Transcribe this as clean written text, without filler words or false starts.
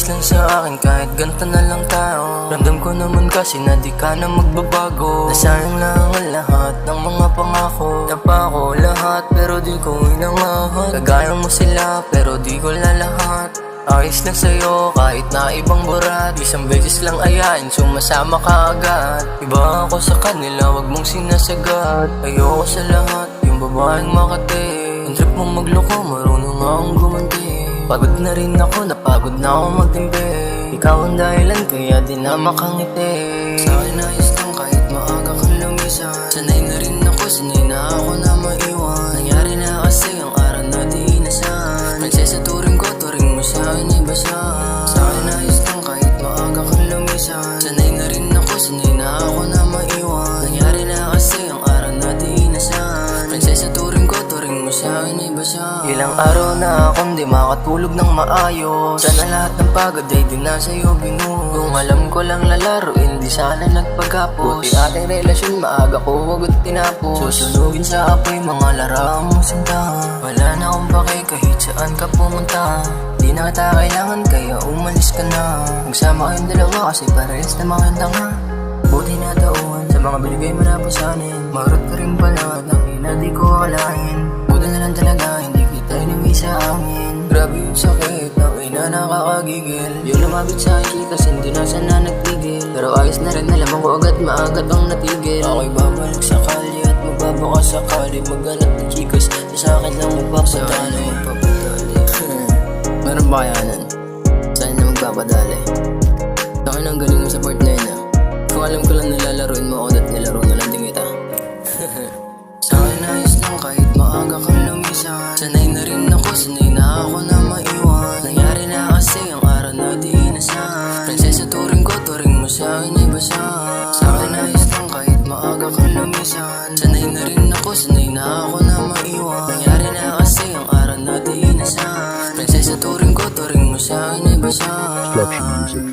Ayos lang sa akin kahit ganito na lang tayo. Ramdam ko naman kasi na di ka na magbabago. Nasayang lang ang lahat ng mga pangako. Tapa ko lahat pero di ko inangahan. Kagaya mo sila pero di ko lalahat. Ayos lang sa'yo kahit na ibang burat. Isang beses lang ayain, sumasama ka agad. Iba ako sa kanila, wag mong sinasagat. Ayoko sa lahat, yung babaeng makati. Ang trip mong magloko, marunong akong gumanti. Pagod na rin ako, napagod na ako magtimbi. Ikaw ang dahilan kaya di na makangiti. Sa'kin ayos lang kahit maaga kang lumisan. Sanay na rin ako, sanay na ako na maiwan. Nangyari na kasi ang araw na di inasan. Nagsasaturing ko, turing mo sa'kin iba siya. Sa'kin ayos lang kahit maaga kang lumisan. Sanay na rin ako, sanay na ako na maiwan. Nangyari na kasi ang araw na di inasan. Nagsasaturing ko, turing mo sa'kin iba siya. Ilang araw na akong di makatulog ng maayos. Sana lahat ng pagod ay di na sa'yo binuhos. Kung alam ko lang lalaruin, di sana nagpagapos. Buti ating relasyon, maaga ko wag at tinapos. Susunugin sa apoy, mga laraang mong sinta. Wala na akong pakay kahit saan ka pumunta. Di na kita kailangan kaya umalis ka na. Magsama kayong dalawa kasi parehas na mga tanga. Buti na tauhan sa mga binigay mo na po sa'nin. Marot ka rin pala ng ina di ko akalain. Buti na lang talaga hindi kita inuwi sa amin. Grabe yung sakit ng ina nakakagigil. Yung lumabit sa akin kasi hindi na sana nagpigil. Pero ayos na rin alam ko agad maagat ang natigil. Ako'y babalik sa kalye at magbabakas sakali. Maghanap ng chikas na sa akin lang magpapadali. Meron ba kaya nun? Saan na magpapadali? Sa'kin ang galing mo sa part na yun ah. Kung alam ko lang nilalaroin mo ako at nilaro na lang din kita. Sa'kin ayos lang kahit maaga kang lumisan. Sanay na rin ako, sanay na ako na maiwan. Nangyari na kasi ang araw na di inasan. Prinsesa turing ko, turing mo sa'kin iba siya. Sa'kin ayos lang kahit maaga kang lumisan. Sanay na rin ako, sanay na ako na maiwan. Nangyari na kasi ang araw na di inasan. Prinsesa turing ko, turing mo sa'kin iba siya. Destruction music.